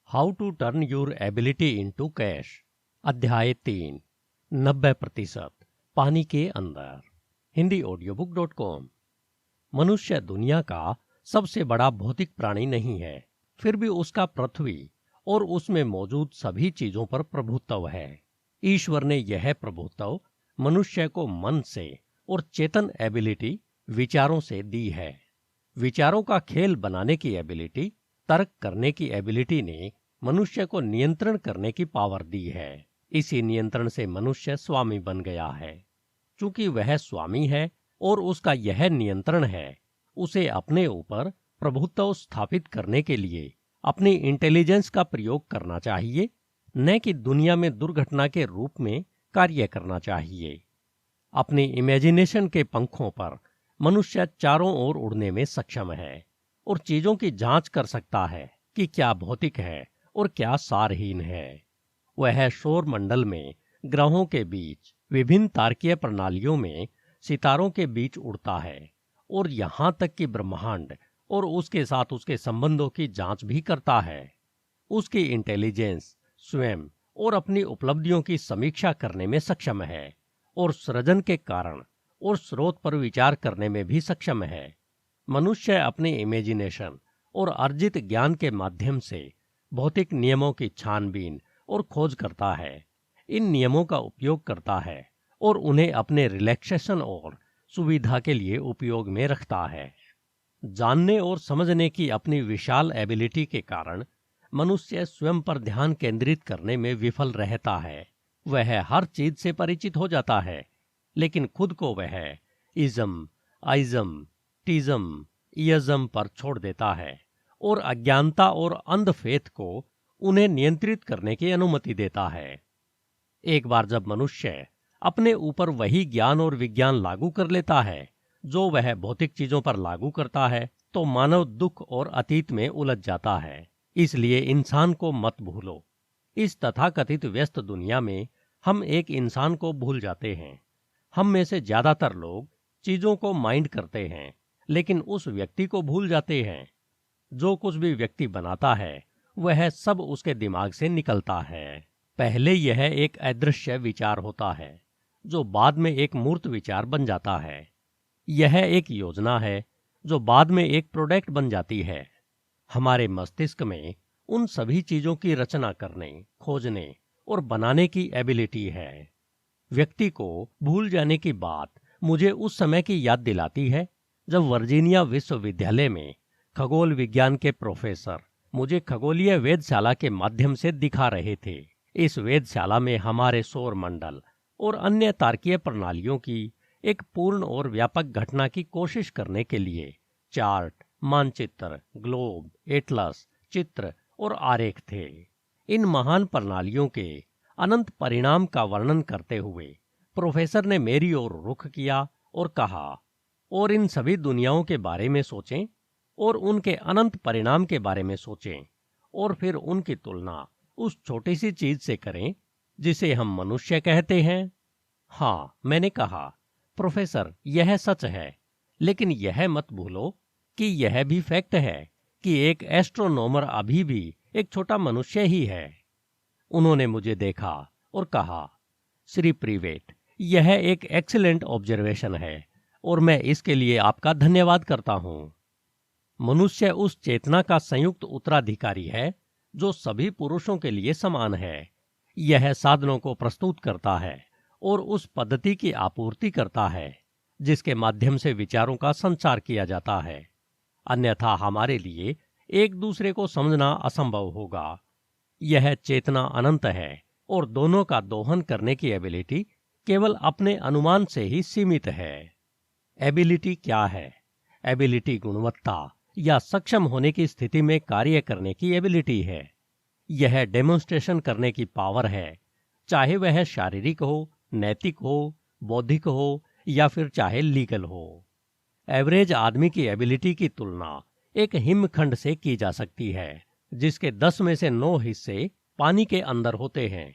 How to turn your ability into cash. अध्याय 3, 90% पानी के अंदर। हिंदी ऑडियोबुक.com। मनुष्य दुनिया का सबसे बड़ा भौतिक प्राणी नहीं है, फिर भी उसका पृथ्वी और उसमें मौजूद सभी चीजों पर प्रभुत्व है। ईश्वर ने यह प्रभुत्व मनुष्य को मन से और चेतन एबिलिटी विचारों से दी है। विचारों का खेल बनाने की एबिलिटी, तर्क करने की एबिलिटी ने मनुष्य को नियंत्रण करने की पावर दी है। इसी नियंत्रण से मनुष्य स्वामी बन गया है। चूंकि वह स्वामी है और उसका यह नियंत्रण है, उसे अपने ऊपर प्रभुत्व स्थापित करने के लिए अपनी इंटेलिजेंस का प्रयोग करना चाहिए, न कि दुनिया में दुर्घटना के रूप में कार्य करना चाहिए। अपनी इमेजिनेशन के पंखों पर मनुष्य चारों ओर उड़ने में सक्षम है और चीजों की जांच कर सकता है कि क्या भौतिक है और क्या सारहीन है। वह सौर मंडल में ग्रहों के बीच, विभिन्न तारकीय प्रणालियों में सितारों के बीच उड़ता है और यहां तक कि ब्रह्मांड और उसके साथ उसके संबंधों की जांच भी करता है। उसकी इंटेलिजेंस स्वयं और अपनी उपलब्धियों की समीक्षा करने में सक्षम है और सृजन के कारण और स्रोत पर विचार करने में भी सक्षम है। मनुष्य अपनी इमेजिनेशन और अर्जित ज्ञान के माध्यम से भौतिक नियमों की छानबीन और खोज करता है, इन नियमों का उपयोग करता है और उन्हें अपने रिलैक्सेशन और सुविधा के लिए उपयोग में रखता है। जानने और समझने की अपनी विशाल एबिलिटी के कारण मनुष्य स्वयं पर ध्यान केंद्रित करने में विफल रहता है। वह हर चीज से परिचित हो जाता है, लेकिन खुद को वह इज्म, आइज्म, टीज्म, इयज्म पर छोड़ देता है और अज्ञानता और अंधफेथ को उन्हें नियंत्रित करने की अनुमति देता है। एक बार जब मनुष्य अपने ऊपर वही ज्ञान और विज्ञान लागू कर लेता है जो वह भौतिक चीजों पर लागू करता है, तो मानव दुख और अतीत में उलझ जाता है। इसलिए इंसान को मत भूलो। इस तथाकथित व्यस्त दुनिया में हम एक इंसान को भूल जाते हैं। हम में से ज्यादातर लोग चीजों को माइंड करते हैं, लेकिन उस व्यक्ति को भूल जाते हैं। जो कुछ भी व्यक्ति बनाता है वह सब उसके दिमाग से निकलता है। पहले यह एक अदृश्य विचार होता है जो बाद में एक मूर्त विचार बन जाता है। यह एक योजना है जो बाद में एक प्रोडक्ट बन जाती है। हमारे मस्तिष्क में उन सभी चीजों की रचना करने, खोजने और बनाने की एबिलिटी है। व्यक्ति को भूल जाने की बात मुझे उस समय की याद दिलाती है जब वर्जीनिया विश्वविद्यालय में खगोल विज्ञान के प्रोफेसर मुझे खगोलीय वेधशाला के माध्यम से दिखा रहे थे। इस वेधशाला में हमारे सौर मंडल और अन्य तारकीय प्रणालियों की एक पूर्ण और व्यापक घटना की कोशिश करने के लिए चार्ट, मानचित्र, ग्लोब, एटलस, चित्र और आरेख थे। इन महान प्रणालियों के अनंत परिणाम का वर्णन करते हुए प्रोफेसर ने मेरी ओर रुख किया और कहा, और इन सभी दुनियाओं के बारे में सोचें और उनके अनंत परिणाम के बारे में सोचें और फिर उनकी तुलना उस छोटी सी चीज से करें जिसे हम मनुष्य कहते हैं। हाँ, मैंने कहा, प्रोफेसर, यह सच है, लेकिन यह मत भूलो कि यह भी फैक्ट है कि एक एस्ट्रोनॉमर अभी भी एक छोटा मनुष्य ही है। उन्होंने मुझे देखा और कहा, श्री प्रीवेट, यह एक एक्सीलेंट ऑब्जर्वेशन है और मैं इसके लिए आपका धन्यवाद करता हूं। मनुष्य उस चेतना का संयुक्त उत्तराधिकारी है जो सभी पुरुषों के लिए समान है। यह साधनों को प्रस्तुत करता है और उस पद्धति की आपूर्ति करता है जिसके माध्यम से विचारों का संचार किया जाता है। अन्यथा हमारे लिए एक दूसरे को समझना असंभव होगा। यह चेतना अनंत है और दोनों का दोहन करने की एबिलिटी केवल अपने अनुमान से ही सीमित है। एबिलिटी क्या है? एबिलिटी गुणवत्ता या सक्षम होने की स्थिति में कार्य करने की एबिलिटी है। यह डेमोन्स्ट्रेशन करने की पावर है, चाहे वह शारीरिक हो, नैतिक हो, बौद्धिक हो या फिर चाहे लीगल हो। एवरेज आदमी की एबिलिटी की तुलना एक हिमखंड से की जा सकती है जिसके 10 में से 9 हिस्से पानी के अंदर होते हैं।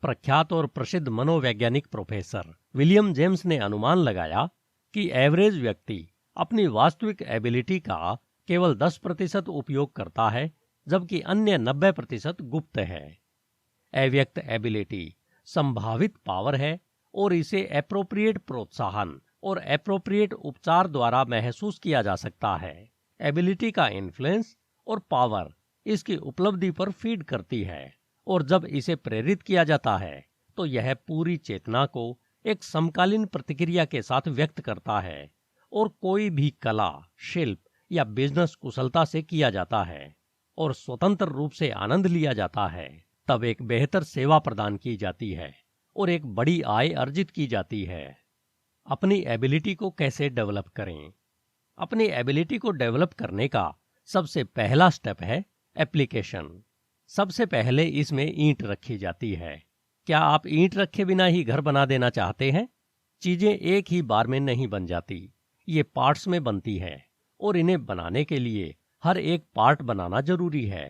प्रख्यात और प्रसिद्ध मनोवैज्ञानिक प्रोफेसर विलियम जेम्स ने अनुमान लगाया कि एवरेज व्यक्ति अपनी वास्तविक एबिलिटी का केवल 10% उपयोग करता है जबकि अन्य 90% गुप्त है। अव्यक्त एबिलिटी संभावित पावर है और इसे एप्रोप्रिएट प्रोत्साहन और एप्रोप्रिएट उपचार द्वारा महसूस किया जा सकता है। एबिलिटी का इन्फ्लुएंस और पावर इसकी उपलब्धि पर फीड करती है, और जब इसे प्रेरित किया जाता है तो यह पूरी चेतना को एक समकालीन प्रतिक्रिया के साथ व्यक्त करता है, और कोई भी कला, शिल्प या बिजनेस कुशलता से किया जाता है और स्वतंत्र रूप से आनंद लिया जाता है, तब एक बेहतर सेवा प्रदान की जाती है और एक बड़ी आय अर्जित की जाती है। अपनी एबिलिटी को कैसे डेवलप करें? अपनी एबिलिटी को डेवलप करने का सबसे पहला स्टेप है एप्लीकेशन। सबसे पहले इसमें ईंट रखी जाती है। क्या आप ईंट रखे बिना ही घर बना देना चाहते हैं? चीजें एक ही बार में नहीं बन जाती, ये पार्ट्स में बनती हैं, और इन्हें बनाने के लिए हर एक पार्ट बनाना जरूरी है।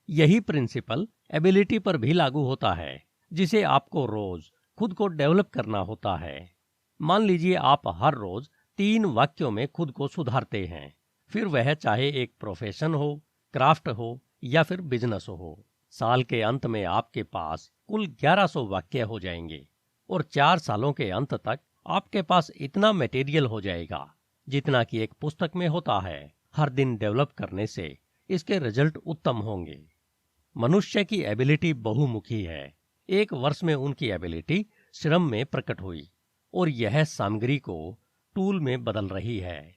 यही प्रिंसिपल एबिलिटी पर भी लागू होता है, जिसे आपको रोज खुद को डेवलप करना होता है। मान लीजिए आप हर रोज 3 वाक्यों में खुद को सुधारते हैं, फिर वह चाहे एक प्रोफेशन हो, क्राफ्ट हो या फिर बिजनेस हो। साल के अंत में आपके पास कुल 1100 वाक्य हो जाएंगे, और 4 सालों के अंत तक आपके पास इतना मटेरियल हो जाएगा जितना कि एक पुस्तक में होता है। हर दिन डेवलप करने से इसके रिजल्ट उत्तम होंगे। मनुष्य की एबिलिटी बहुमुखी है। एक वर्ष में उनकी एबिलिटी श्रम में प्रकट हुई और यह सामग्री को टूल में बदल रही है।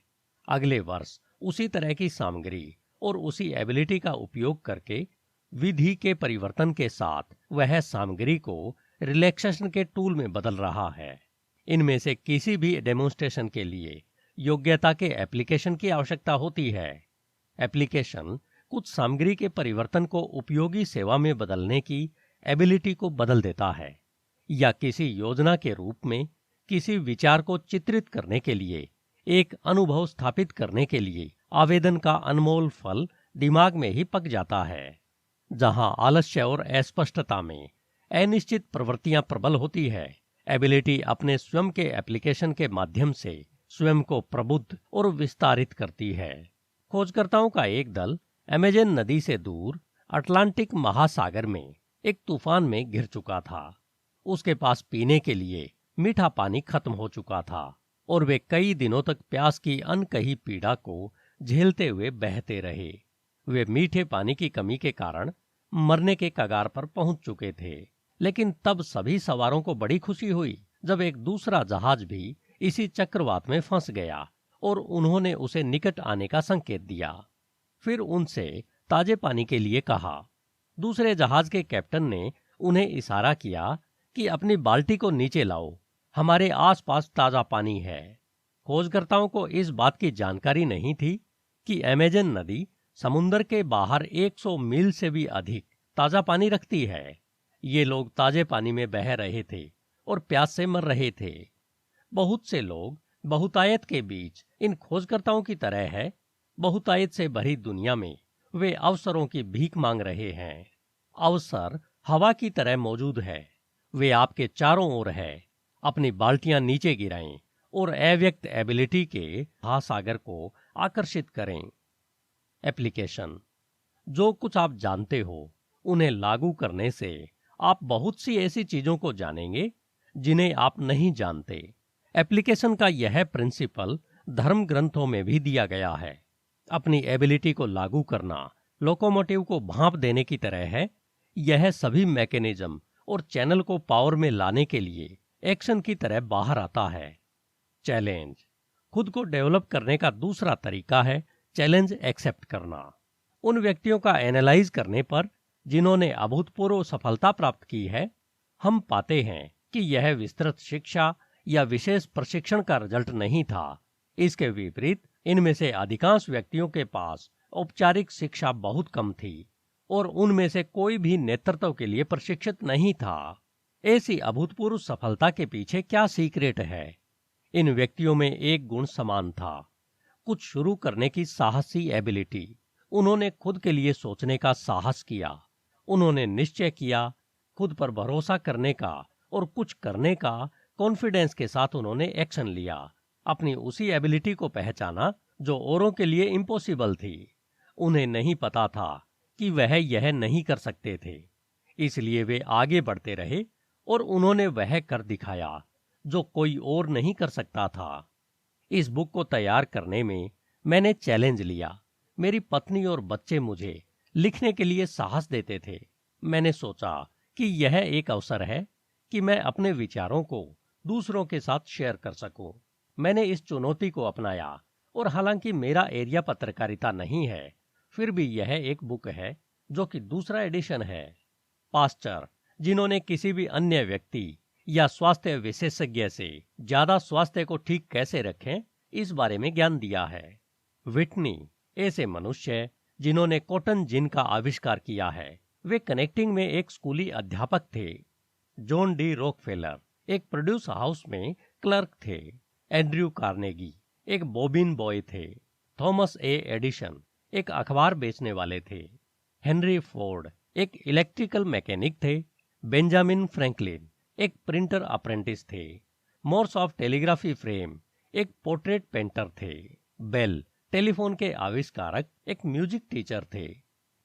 अगले वर्ष उसी तरह की सामग्री और उसी एबिलिटी का उपयोग करके विधि के परिवर्तन के साथ वह सामग्री को रिलैक्सेशन के टूल में बदल रहा है। इनमें से किसी भी डेमोन्स्ट्रेशन के लिए योग्यता के एप्लीकेशन की आवश्यकता होती है। एप्लीकेशन कुछ सामग्री के परिवर्तन को उपयोगी सेवा में बदलने की एबिलिटी को बदल देता है, या किसी योजना के रूप में किसी विचार को चित्रित करने के लिए एक अनुभव स्थापित करने के लिए आवेदन का अनमोल फल दिमाग में ही पक जाता है। जहां आलस्य और अस्पष्टता में अनिश्चित प्रवृत्तियां प्रबल होती है, एबिलिटी अपने स्वयं के एप्लीकेशन के माध्यम से स्वयं को प्रबुद्ध और विस्तारित करती है। खोजकर्ताओं का एक दल अमेजन नदी से दूर अटलांटिक महासागर में एक तूफान में घिर चुका था। उसके पास पीने के लिए मीठा पानी खत्म हो चुका था और वे कई दिनों तक प्यास की अनकही पीड़ा को झेलते हुए बहते रहे। वे मीठे पानी की कमी के कारण मरने के कगार पर पहुंच चुके थे। लेकिन तब सभी सवारों को बड़ी खुशी हुई जब एक दूसरा जहाज भी इसी चक्रवात में फंस गया और उन्होंने उसे निकट आने का संकेत दिया। फिर उनसे ताजे पानी के लिए कहा। दूसरे जहाज के कैप्टन ने उन्हें इशारा किया कि अपनी बाल्टी को नीचे लाओ, हमारे आसपास ताजा पानी है। खोजकर्ताओं को इस बात की जानकारी नहीं थी कि अमेजन नदी समुद्र के बाहर 100 मील से भी अधिक ताजा पानी रखती है। ये लोग ताजे पानी में बह रहे थे और प्यास से मर रहे थे। बहुत से लोग बहुतायत के बीच इन खोजकर्ताओं की तरह है। बहुतायत से भरी दुनिया में वे अवसरों की भीख मांग रहे हैं। अवसर हवा की तरह मौजूद है, वे आपके चारों ओर है। अपनी बाल्टियां नीचे गिराएं और अव्यक्त एबिलिटी के महासागर को आकर्षित करें। एप्लीकेशन। जो कुछ आप जानते हो उन्हें लागू करने से आप बहुत सी ऐसी चीजों को जानेंगे जिन्हें आप नहीं जानते। एप्लीकेशन का यह प्रिंसिपल धर्म ग्रंथों में भी दिया गया है। अपनी एबिलिटी को लागू करना लोकोमोटिव को भांप देने की तरह है। यह सभी मैकेनिज्म और चैनल को पावर में लाने के लिए एक्शन की तरह बाहर आता है। चैलेंज। खुद को डेवलप करने का दूसरा तरीका है चैलेंज एक्सेप्ट करना। उन व्यक्तियों का एनालाइज करने पर जिन्होंने अभूतपूर्व सफलता प्राप्त की है, हम पाते हैं कि यह विस्तृत शिक्षा या विशेष प्रशिक्षण का रिजल्ट नहीं था। इसके विपरीत इनमें से अधिकांश व्यक्तियों के पास औपचारिक शिक्षा बहुत कम थी और उनमें से कोई भी नेतृत्व के लिए प्रशिक्षित नहीं था। ऐसी अभूतपूर्व सफलता के पीछे क्या सीक्रेट है? इन व्यक्तियों में एक गुण समान था, कुछ शुरू करने की साहसी एबिलिटी। उन्होंने खुद के लिए सोचने का साहस किया, उन्होंने निश्चय किया, खुद पर भरोसा करने का और कुछ करने का कॉन्फिडेंस के साथ उन्होंने एक्शन लिया। अपनी उसी एबिलिटी को पहचाना जो औरों के लिए इम्पॉसिबल थी। उन्हें नहीं पता था कि वह यह नहीं कर सकते थे, इसलिए वे आगे बढ़ते रहे और उन्होंने वह कर दिखाया जो कोई और नहीं कर सकता था। इस बुक को तैयार करने में मैंने चैलेंज लिया। मेरी पत्नी और बच्चे मुझे लिखने के लिए साहस देते थे। मैंने सोचा कि यह एक अवसर है कि मैं अपने विचारों को दूसरों के साथ शेयर कर सकूं। मैंने इस चुनौती को अपनाया और हालांकि मेरा एरिया पत्रकारिता नहीं है, फिर भी यह एक बुक है जो कि दूसरा एडिशन है। पास्टर, जिन्होंने किसी भी अन्य व्यक्ति या स्वास्थ्य विशेषज्ञ से ज्यादा स्वास्थ्य को ठीक कैसे रखें इस बारे में ज्ञान दिया है। विटनी, ऐसे मनुष्य जिन्होंने कॉटन जिन का आविष्कार किया है। वे कनेक्टिंग में एक स्कूली अध्यापक थे। जॉन डी रॉकफेलर एक प्रोड्यूस हाउस में क्लर्क थे। एंड्रयू कार्नेगी एक बॉबिन बॉय थे। थॉमस ए एडिसन एक अखबार बेचने वाले थे। हेनरी फोर्ड एक इलेक्ट्रिकल मैकेनिक थे। बेंजामिन फ्रैंकलिन एक प्रिंटर अप्रेंटिस थे। मोर्स ऑफ टेलीग्राफी फ्रेम एक पोर्ट्रेट पेंटर थे। बेल, टेलीफोन के आविष्कारक, एक म्यूजिक टीचर थे।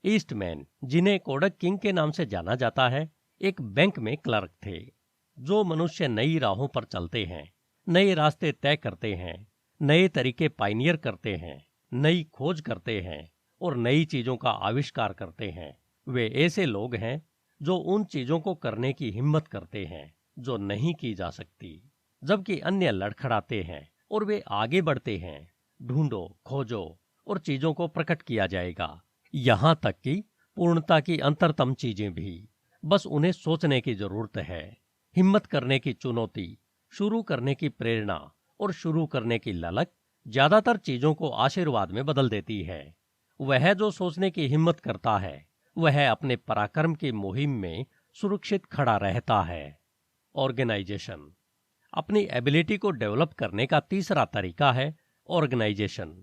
ईस्टमैन, जिन्हें कोडक किंग के नाम से जाना जाता है, एक बैंक में क्लर्क थे। जो मनुष्य नई राहों पर चलते हैं, नए रास्ते तय करते हैं, नए तरीके पायनियर करते हैं, नई खोज करते हैं और नई चीजों का आविष्कार करते हैं, वे ऐसे लोग हैं जो उन चीजों को करने की हिम्मत करते हैं जो नहीं की जा सकती, जबकि अन्य लड़खड़ाते हैं और वे आगे बढ़ते हैं। ढूंढो, खोजो और चीजों को प्रकट किया जाएगा, यहां तक कि पूर्णता की अंतरतम चीजें भी। बस उन्हें सोचने की जरूरत है। हिम्मत करने की चुनौती, शुरू करने की प्रेरणा और शुरू करने की ललक ज्यादातर चीजों को आशीर्वाद में बदल देती है। वह जो सोचने की हिम्मत करता है, वह अपने पराक्रम की मुहिम में सुरक्षित खड़ा रहता है। ऑर्गेनाइजेशन, अपनी एबिलिटी को डेवलप करने का तीसरा तरीका है ऑर्गेनाइजेशन।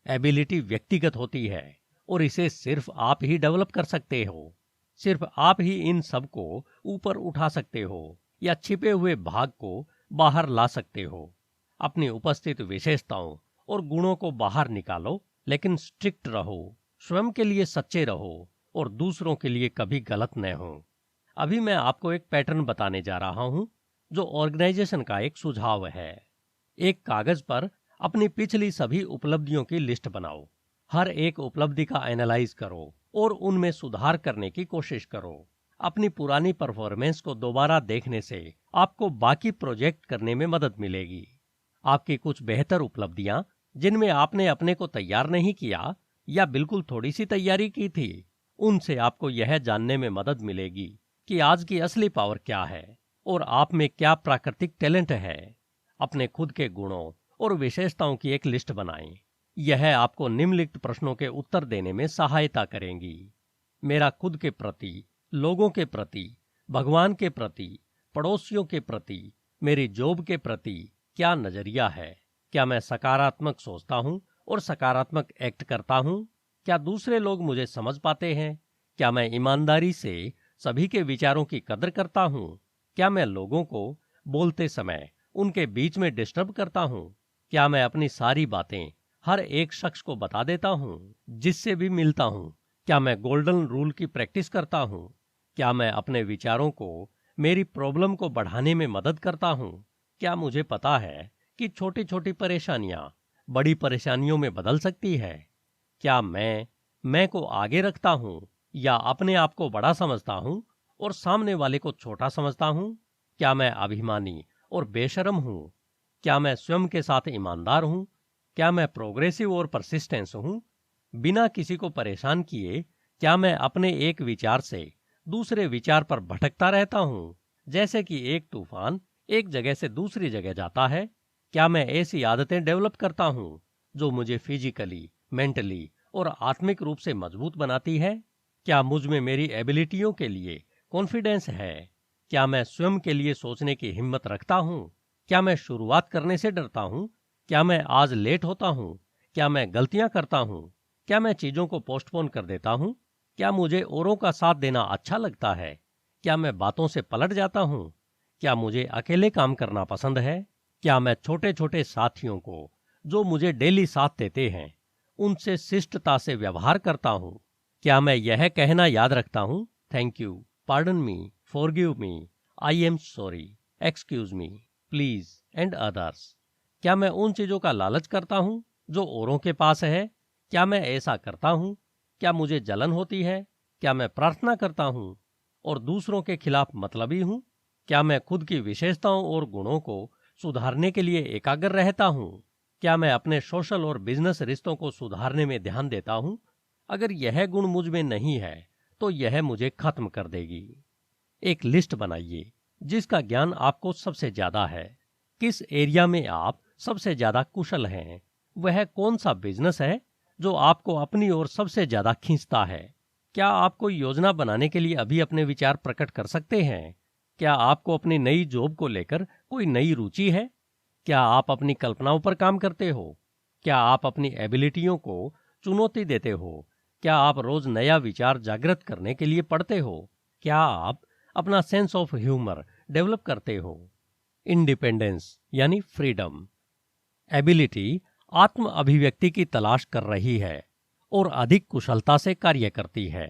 एबिलिटी व्यक्तिगत होती है और इसे सिर्फ आप ही डेवलप कर सकते हो। सिर्फ आप ही इन सब को ऊपर उठा सकते हो या छिपे हुए भाग को बाहर ला सकते हो। अपनी उपस्थित विशेषताओं और गुणों को बाहर निकालो, लेकिन स्ट्रिक्ट रहो, स्वयं के लिए सच्चे रहो और दूसरों के लिए कभी गलत न हो। अभी मैं आपको एक पैटर्न बताने जा रहा हूं जो ऑर्गेनाइजेशन का एक सुझाव है। एक कागज पर अपनी पिछली सभी उपलब्धियों की लिस्ट बनाओ। हर एक उपलब्धि का एनालाइज करो और उनमें सुधार करने की कोशिश करो। अपनी पुरानी परफॉर्मेंस को दोबारा देखने से आपको बाकी प्रोजेक्ट करने में मदद मिलेगी। आपकी कुछ बेहतर उपलब्धियां जिनमें आपने अपने को तैयार नहीं किया या बिल्कुल थोड़ी सी तैयारी की थी, उनसे आपको यह जानने में मदद मिलेगी कि आज की असली पावर क्या है और आप में क्या प्राकृतिक टैलेंट है। अपने खुद के गुणों और विशेषताओं की एक लिस्ट बनाएं। यह आपको निम्नलिखित प्रश्नों के उत्तर देने में सहायता करेंगी। मेरा खुद के प्रति, लोगों के प्रति, भगवान के प्रति, पड़ोसियों के प्रति, मेरी जॉब के प्रति क्या नजरिया है? क्या मैं सकारात्मक सोचता हूं और सकारात्मक एक्ट करता हूं? क्या दूसरे लोग मुझे समझ पाते हैं? क्या मैं ईमानदारी से सभी के विचारों की कदर करता हूं? क्या मैं लोगों को बोलते समय उनके बीच में डिस्टर्ब करता हूं? क्या मैं अपनी सारी बातें हर एक शख्स को बता देता हूं जिससे भी मिलता हूं? क्या मैं गोल्डन रूल की प्रैक्टिस करता हूं? क्या मैं अपने विचारों को मेरी प्रॉब्लम को बढ़ाने में मदद करता हूं? क्या मुझे पता है कि छोटी छोटी परेशानियां बड़ी परेशानियों में बदल सकती है? क्या मैं को आगे रखता हूं या अपने आप को बड़ा समझता हूं और सामने वाले को छोटा समझता हूं? क्या मैं अभिमानी और बेशर्म हूं? क्या मैं स्वयं के साथ ईमानदार हूं? क्या मैं प्रोग्रेसिव और परसिस्टेंस हूं? बिना किसी को परेशान किए क्या मैं अपने एक विचार से दूसरे विचार पर भटकता रहता हूं, जैसे कि एक तूफान एक जगह से दूसरी जगह जाता है? क्या मैं ऐसी आदतें डेवलप करता हूं जो मुझे फिजिकली, मेंटली और आत्मिक रूप से मजबूत बनाती है? क्या मुझ में मेरी एबिलिटियों के लिए कॉन्फिडेंस है? क्या मैं स्वयं के लिए सोचने की हिम्मत रखता हूं? क्या मैं शुरुआत करने से डरता हूं? क्या मैं आज लेट होता हूं? क्या मैं गलतियां करता हूं? क्या मैं चीजों को पोस्टपोन कर देता हूं? क्या मुझे औरों का साथ देना अच्छा लगता है? क्या मैं बातों से पलट जाता हूं? क्या मुझे अकेले काम करना पसंद है? क्या मैं छोटे छोटे साथियों को जो मुझे डेली साथ देते हैं उनसे शिष्टता से व्यवहार करता हूं? क्या मैं यह कहना याद रखता हूँ, thank you, pardon me, forgive me, I am sorry, excuse me, please and others? क्या मैं उन चीजों का लालच करता हूँ जो औरों के पास है? क्या मैं ऐसा करता हूँ? क्या मुझे जलन होती है? क्या मैं प्रार्थना करता हूँ और दूसरों के खिलाफ मतलबी हूँ? क्या मैं खुद की विशेषताओं और गुणों को सुधारने के लिए एकाग्र रहता हूँ? क्या मैं अपने सोशल और बिजनेस रिश्तों को सुधारने में ध्यान देता हूँ? अगर यह गुण मुझ में नहीं है तो यह मुझे खत्म कर देगी। एक लिस्ट बनाइए जिसका ज्ञान आपको सबसे ज्यादा है। किस एरिया में आप सबसे ज्यादा कुशल हैं? वह कौन सा बिजनेस है जो आपको अपनी ओर सबसे ज्यादा खींचता है? क्या आप कोई योजना बनाने के लिए अभी अपने विचार प्रकट कर सकते हैं? क्या आपको अपनी नई जॉब को लेकर कोई नई रुचि है? क्या आप अपनी कल्पनाओं पर काम करते हो? क्या आप अपनी एबिलिटियों को चुनौती देते हो? क्या आप रोज नया विचार जागृत करने के लिए पढ़ते हो? क्या आप अपना सेंस ऑफ ह्यूमर डेवलप करते हो? इंडिपेंडेंस यानी फ्रीडम। एबिलिटी आत्म अभिव्यक्ति की तलाश कर रही है और अधिक कुशलता से कार्य करती है।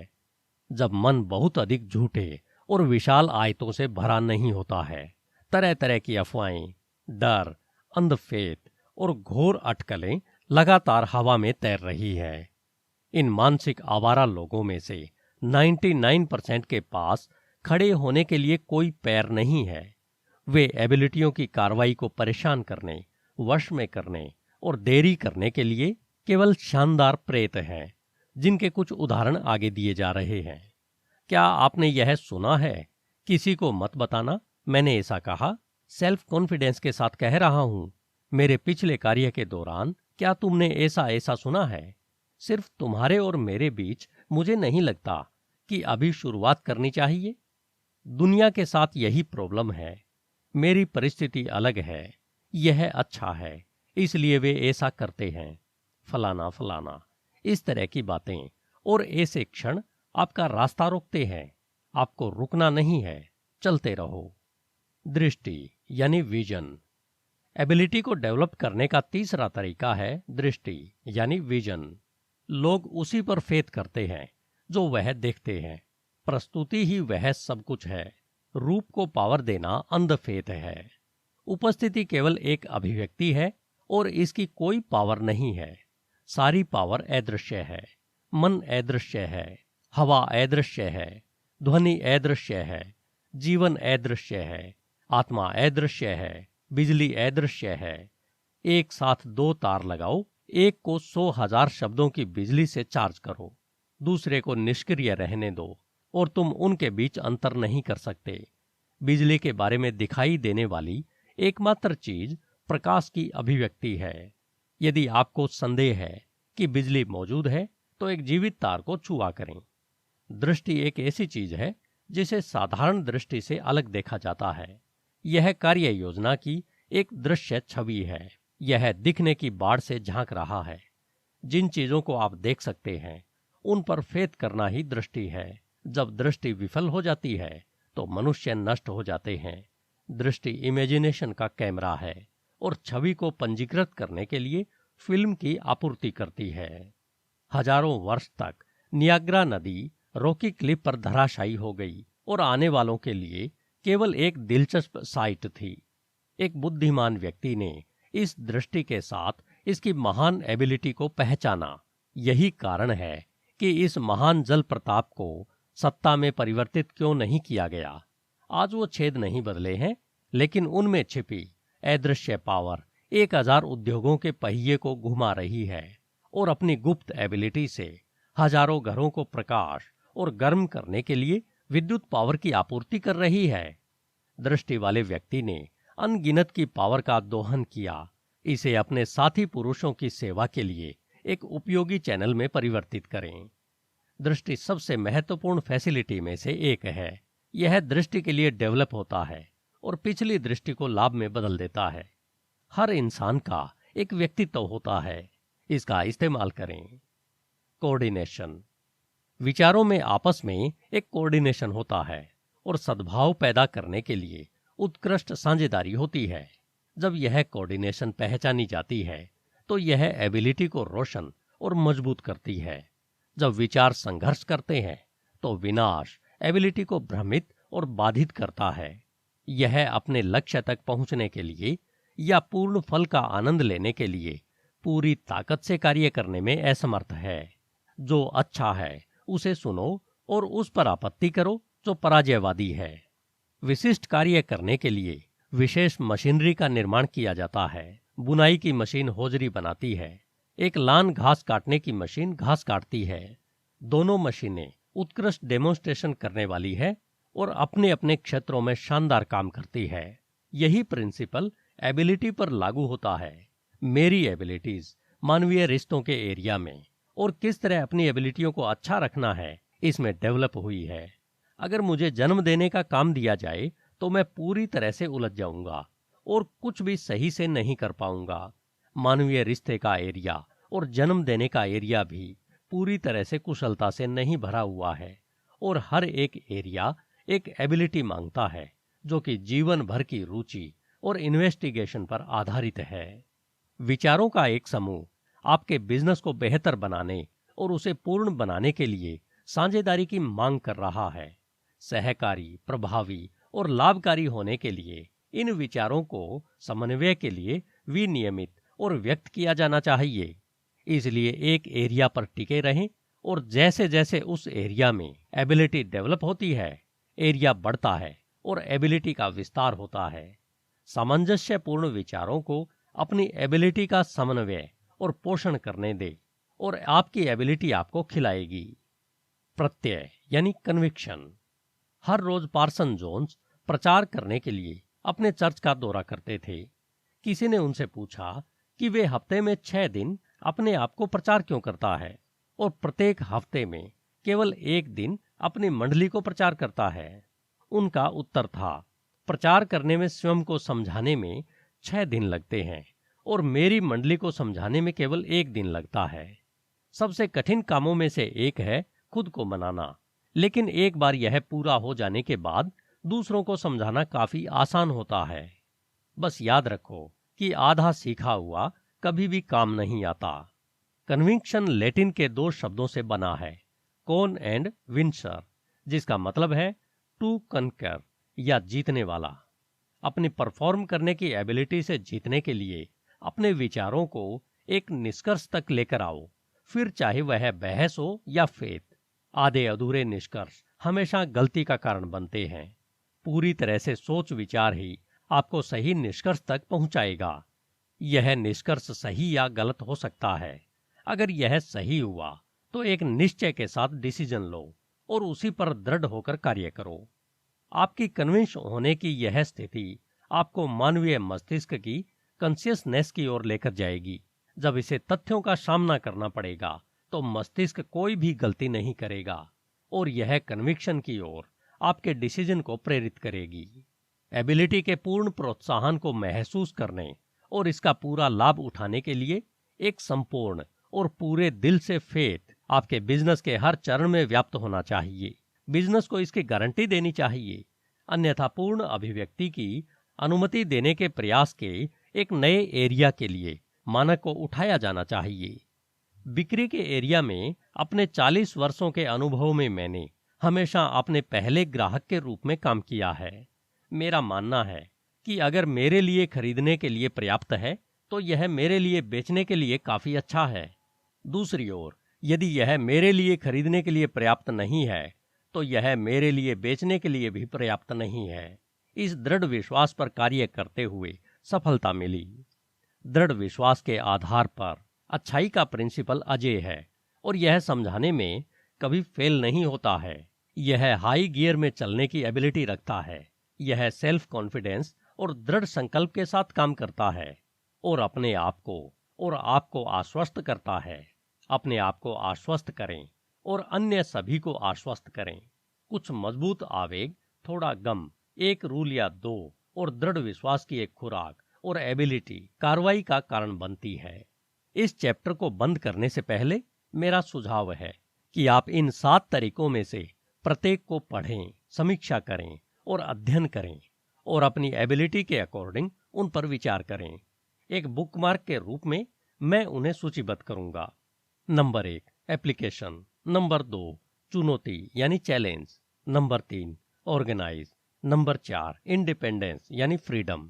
जब मन बहुत अधिक झूठे और विशाल आयतों से भरा नहीं होता है, तरह तरह की अफवाहें, डर, अंधफेथ और घोर अटकलें लगातार हवा में तैर रही है। इन मानसिक आवारा लोगों में से 99% के पास खड़े होने के लिए कोई पैर नहीं है। वे एबिलिटियों की कार्रवाई को परेशान करने, वश में करने और देरी करने के लिए केवल शानदार प्रेत हैं, जिनके कुछ उदाहरण आगे दिए जा रहे हैं। क्या आपने यह सुना है, किसी को मत बताना, मैंने ऐसा कहा? सेल्फ कॉन्फिडेंस के साथ कह रहा हूं, मेरे पिछले कार्य के दौरान क्या तुमने ऐसा ऐसा सुना है? सिर्फ तुम्हारे और मेरे बीच मुझे नहीं लगता कि अभी शुरुआत करनी चाहिए। दुनिया के साथ यही प्रॉब्लम है। मेरी परिस्थिति अलग है, यह अच्छा है, इसलिए वे ऐसा करते हैं, फलाना फलाना, इस तरह की बातें। और ऐसे क्षण आपका रास्ता रोकते हैं। आपको रुकना नहीं है, चलते रहो। दृष्टि यानी विजन। एबिलिटी को डेवलप करने का तीसरा तरीका है दृष्टि यानी विजन। लोग उसी पर फेथ करते हैं जो वह देखते हैं। प्रस्तुति ही वह सब कुछ है। रूप को पावर देना अंधफेथ है। उपस्थिति केवल एक अभिव्यक्ति है और इसकी कोई पावर नहीं है। सारी पावर अदृश्य है। मन अदृश्य है, हवा अदृश्य है, ध्वनि अदृश्य है, जीवन अदृश्य है, आत्मा अदृश्य है, बिजली अदृश्य है। एक साथ दो तार लगाओ, एक को 100,000 शब्दों की बिजली से चार्ज करो, दूसरे को निष्क्रिय रहने दो और तुम उनके बीच अंतर नहीं कर सकते। बिजली के बारे में दिखाई देने वाली एकमात्र चीज प्रकाश की अभिव्यक्ति है। यदि आपको संदेह है कि बिजली मौजूद है तो एक जीवित तार को छुआ करें। दृष्टि एक ऐसी चीज है जिसे साधारण दृष्टि से अलग देखा जाता है। यह कार्य योजना की एक दृश्य छवि है। यह दिखने की बाढ़ से झांक रहा है। जिन चीजों को आप देख सकते हैं उन पर फेथ करना ही दृष्टि है। जब दृष्टि विफल हो जाती है तो मनुष्य नष्ट हो जाते हैं। दृष्टि इमेजिनेशन का कैमरा है और छवि को पंजीकृत करने के लिए फिल्म की आपूर्ति करती है। हजारों वर्ष तक नियाग्रा नदी रॉकी क्लिफ पर धराशायी हो गई और आने वालों के लिए केवल एक दिलचस्प साइट थी। एक बुद्धिमान व्यक्ति ने इस दृष्टि के साथ इसकी महान एबिलिटी को पहचाना। यही कारण है कि इस महान जल प्रताप को सत्ता में परिवर्तित क्यों नहीं किया गया। आज वो छेद नहीं बदले हैं, लेकिन उनमें छिपी अदृश्य पावर 1000 उद्योगों के पहिए को घुमा रही है और अपनी गुप्त एबिलिटी से हजारों घरों को प्रकाश और गर्म करने के लिए विद्युत पावर की आपूर्ति कर रही है। दृष्टि वाले व्यक्ति ने अनगिनत की पावर का दोहन किया, इसे अपने साथी पुरुषों की सेवा के लिए एक उपयोगी चैनल में परिवर्तित करें। दृष्टि सबसे महत्वपूर्ण फैसिलिटी में से एक है। यह दृष्टि के लिए डेवलप होता है और पिछली दृष्टि को लाभ में बदल देता है। हर इंसान का एक व्यक्तित्व होता है, इसका इस्तेमाल करें। कोऑर्डिनेशन। विचारों में आपस में एक कोऑर्डिनेशन होता है और सद्भाव पैदा करने के लिए उत्कृष्ट साझेदारी होती है। जब यह कोऑर्डिनेशन पहचानी जाती है तो यह एबिलिटी को रोशन और मजबूत करती है। जब विचार संघर्ष करते हैं तो विनाश एबिलिटी को भ्रमित और बाधित करता है। यह अपने लक्ष्य तक पहुंचने के लिए या पूर्ण फल का आनंद लेने के लिए पूरी ताकत से कार्य करने में असमर्थ है। जो अच्छा है उसे सुनो और उस पर आपत्ति करो जो पराजयवादी है। विशिष्ट कार्य करने के लिए विशेष मशीनरी का निर्माण किया जाता है। बुनाई की मशीन होजरी बनाती है, एक लान घास काटने की मशीन घास काटती है। दोनों मशीनें उत्कृष्ट डेमोन्स्ट्रेशन करने वाली है और अपने अपने क्षेत्रों में शानदार काम करती है। यही प्रिंसिपल एबिलिटी पर लागू होता है। मेरी एबिलिटीज मानवीय रिश्तों के एरिया में और किस तरह अपनी एबिलिटियों को अच्छा रखना है इसमें डेवलप हुई है। अगर मुझे जन्म देने का काम दिया जाए तो मैं पूरी तरह से उलझ जाऊंगा और कुछ भी सही से नहीं कर पाऊंगा। मानवीय रिश्ते का एरिया और जन्म देने का एरिया भी पूरी तरह से कुशलता से नहीं भरा हुआ है और हर एक एरिया एक एबिलिटी मांगता है जो कि जीवन भर की रुचि और इन्वेस्टिगेशन पर आधारित है। विचारों का एक समूह आपके बिजनेस को बेहतर बनाने और उसे पूर्ण बनाने के लिए साझेदारी की मांग कर रहा है। सहकारी, प्रभावी और लाभकारी होने के लिए इन विचारों को समन्वय के लिए विनियमित और व्यक्त किया जाना चाहिए। इसलिए एक एरिया पर टिके रहें और जैसे जैसे उस एरिया में एबिलिटी डेवलप होती है, एरिया बढ़ता है और एबिलिटी का विस्तार होता है। सामंजस्यपूर्ण विचारों को अपनी एबिलिटी का समन्वय और पोषण करने दे और आपकी एबिलिटी आपको खिलाएगी। प्रत्यय यानी कन्विक्शन। हर रोज पार्सन जोन्स प्रचार करने के लिए अपने चर्च का दौरा करते थे। किसी ने उनसे पूछा कि वे हफ्ते में 6 दिन अपने आप को प्रचार क्यों करता है और प्रत्येक हफ्ते में केवल 1 दिन अपनी मंडली को प्रचार करता है। उनका उत्तर था, प्रचार करने में स्वयं को समझाने में 6 दिन लगते हैं और मेरी मंडली को समझाने में केवल 1 दिन लगता है। सबसे कठिन कामों में से एक है खुद को मनाना, लेकिन एक बार यह पूरा हो जाने के बाद दूसरों को समझाना काफी आसान होता है। बस याद रखो कि आधा सीखा हुआ कभी भी काम नहीं आता। कन्विक्शन लैटिन के 2 शब्दों से बना है, कॉन एंड विंसर, जिसका मतलब है टू कनकर या जीतने वाला। अपनी परफॉर्म करने की एबिलिटी से जीतने के लिए अपने विचारों को एक निष्कर्ष तक लेकर आओ, फिर चाहे वह बहस हो या फेत। आधे अधूरे निष्कर्ष हमेशा गलती का कारण बनते हैं। पूरी तरह से सोच विचार ही आपको सही निष्कर्ष तक पहुंचाएगा। यह निष्कर्ष सही या गलत हो सकता है। अगर यह सही हुआ तो एक निश्चय के साथ डिसीजन लो और उसी पर दृढ़ होकर कार्य करो। आपकी कन्विंस होने की यह स्थिति आपको मानवीय मस्तिष्क की कॉन्शियसनेस की ओर लेकर जाएगी। जब इसे तथ्यों का सामना करना पड़ेगा तो मस्तिष्क कोई भी गलती नहीं करेगा और यह कन्विक्शन की ओर आपके डिसीजन को प्रेरित करेगी। एबिलिटी के पूर्ण प्रोत्साहन को महसूस करने और इसका पूरा लाभ उठाने के लिए एक संपूर्ण और पूरे दिल से फेथ आपके बिजनेस के हर चरण में व्याप्त होना चाहिए। बिजनेस को इसकी गारंटी देनी चाहिए, अन्यथा पूर्ण अभिव्यक्ति की अनुमति देने के प्रयास के एक नए एरिया के लिए मानक को उठाया जाना चाहिए। बिक्री के एरिया में अपने 40 वर्षों के अनुभव में मैंने हमेशा अपने पहले ग्राहक के रूप में काम किया है। मेरा मानना है कि अगर मेरे लिए खरीदने के लिए पर्याप्त है तो यह मेरे लिए बेचने के लिए काफी अच्छा है। दूसरी ओर यदि यह मेरे लिए खरीदने के लिए पर्याप्त नहीं है तो यह मेरे लिए बेचने के लिए भी पर्याप्त नहीं है। इस दृढ़ विश्वास पर कार्य करते हुए सफलता मिली। दृढ़ विश्वास के आधार पर अच्छाई का प्रिंसिपल अजय है और यह समझाने में कभी फेल नहीं होता है। यह हाई गियर में चलने की एबिलिटी रखता है। यह सेल्फ कॉन्फिडेंस और दृढ़ संकल्प के साथ काम करता है और अपने आप को और आपको आश्वस्त करता है। अपने आप को आश्वस्त करें और अन्य सभी को आश्वस्त करें। कुछ मजबूत आवेग, थोड़ा गम, एक रूल या 2 और दृढ़ विश्वास की एक खुराक और एबिलिटी कार्रवाई का कारण बनती है। इस चैप्टर को बंद करने से पहले मेरा सुझाव है कि आप इन 7 तरीकों में से प्रत्येक को पढ़ें, समीक्षा करें और अध्ययन करें और अपनी एबिलिटी के अकॉर्डिंग उन पर विचार करें। एक बुकमार्क के रूप में मैं उन्हें सूचीबद्ध करूंगा। Number 1, application. नंबर 2 चुनौती यानी challenge, number 3 organise, number 4 independence यानी फ्रीडम,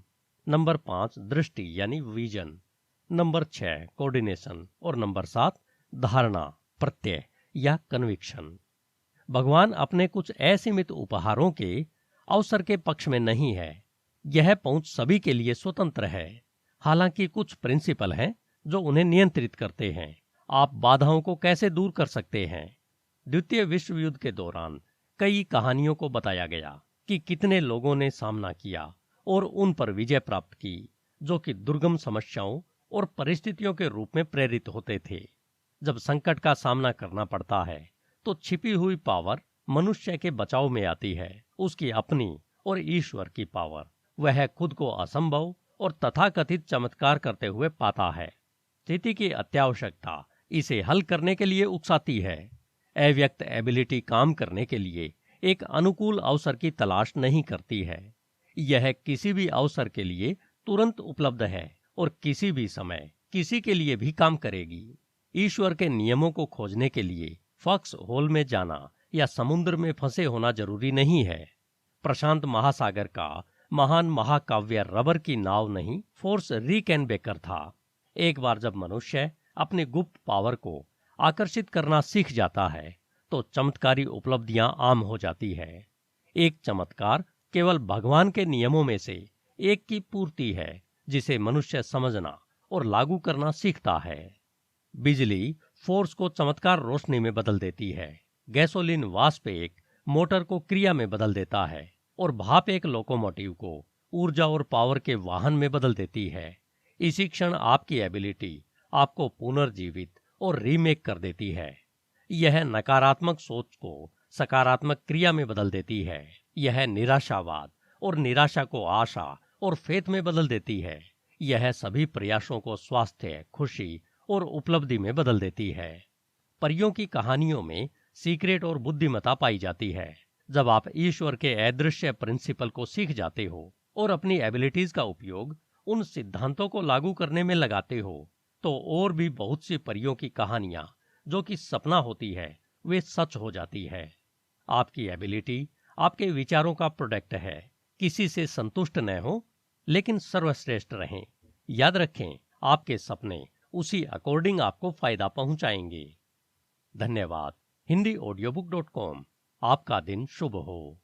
नंबर 5 दृष्टि यानी विजन, नंबर 6 कोऑर्डिनेशन और नंबर 7 धारणा, प्रत्यय या कन्विक्शन। भगवान अपने कुछ असीमित उपहारों के अवसर के पक्ष में नहीं है। यह पहुंच सभी के लिए स्वतंत्र है। हालांकि कुछ प्रिंसिपल हैं जो उन्हें नियंत्रित करते हैं। आप बाधाओं को कैसे दूर कर सकते हैं? द्वितीय विश्व युद्ध के दौरान कई कहानियों को बताया गया कि कितने लोगों ने सामना किया और उन पर विजय प्राप्त की, जो कि दुर्गम समस्याओं और परिस्थितियों के रूप में प्रेरित होते थे। जब संकट का सामना करना पड़ता है तो छिपी हुई पावर मनुष्य के बचाव में आती है, उसकी अपनी और ईश्वर की पावर। वह खुद को असंभव और तथाकथित चमत्कार करते हुए पाता है। स्थिति की अत्यावश्यकता इसे हल करने के लिए उकसाती है। अव्यक्त एबिलिटी काम करने के लिए एक अनुकूल अवसर की तलाश नहीं करती है। यह किसी भी अवसर के लिए तुरंत उपलब्ध है और किसी भी समय किसी के लिए भी काम करेगी। ईश्वर के नियमों को खोजने के लिए फॉक्स होल में जाना या समुद्र में फंसे होना जरूरी नहीं है। प्रशांत महासागर का महान महाकाव्य रबर की नाव नहीं, फोर्स रिकेनबेकर था। एक बार जब मनुष्य अपनी गुप्त पावर को आकर्षित करना सीख जाता है तो चमत्कारी उपलब्धियां आम हो जाती है। एक चमत्कार केवल भगवान के नियमों में से एक की पूर्ति है, जिसे मनुष्य समझना और लागू करना सीखता है। बिजली फोर्स को चमत्कार रोशनी में बदल देती है। गैसोलीन वाष्प एक मोटर को क्रिया में बदल देता है और भाप एक लोकोमोटिव को ऊर्जा और पावर के वाहन में बदल देती है। इसी क्षण आपकी एबिलिटी आपको पुनर्जीवित और रीमेक कर देती है। यह नकारात्मक सोच को सकारात्मक क्रिया में बदल देती है। यह निराशावाद और निराशा को आशा और फेथ में बदल देती है। यह सभी प्रयासों को स्वास्थ्य, खुशी और उपलब्धि में बदल देती है। परियों की कहानियों में सीक्रेट और बुद्धिमत्ता पाई जाती है। जब आप ईश्वर के अदृश्य प्रिंसिपल को सीख जाते हो और अपनी एबिलिटीज का उपयोग उन सिद्धांतों को लागू करने में लगाते हो, तो और भी बहुत सी परियों की कहानियां जो कि सपना होती है, वे सच हो जाती है। आपकी एबिलिटी आपके विचारों का प्रोडक्ट है। किसी से संतुष्ट न हो, लेकिन सर्वश्रेष्ठ रहें। याद रखें, आपके सपने उसी अकॉर्डिंग आपको फायदा पहुंचाएंगे। धन्यवाद। HindiAudiobook.com। आपका दिन शुभ हो।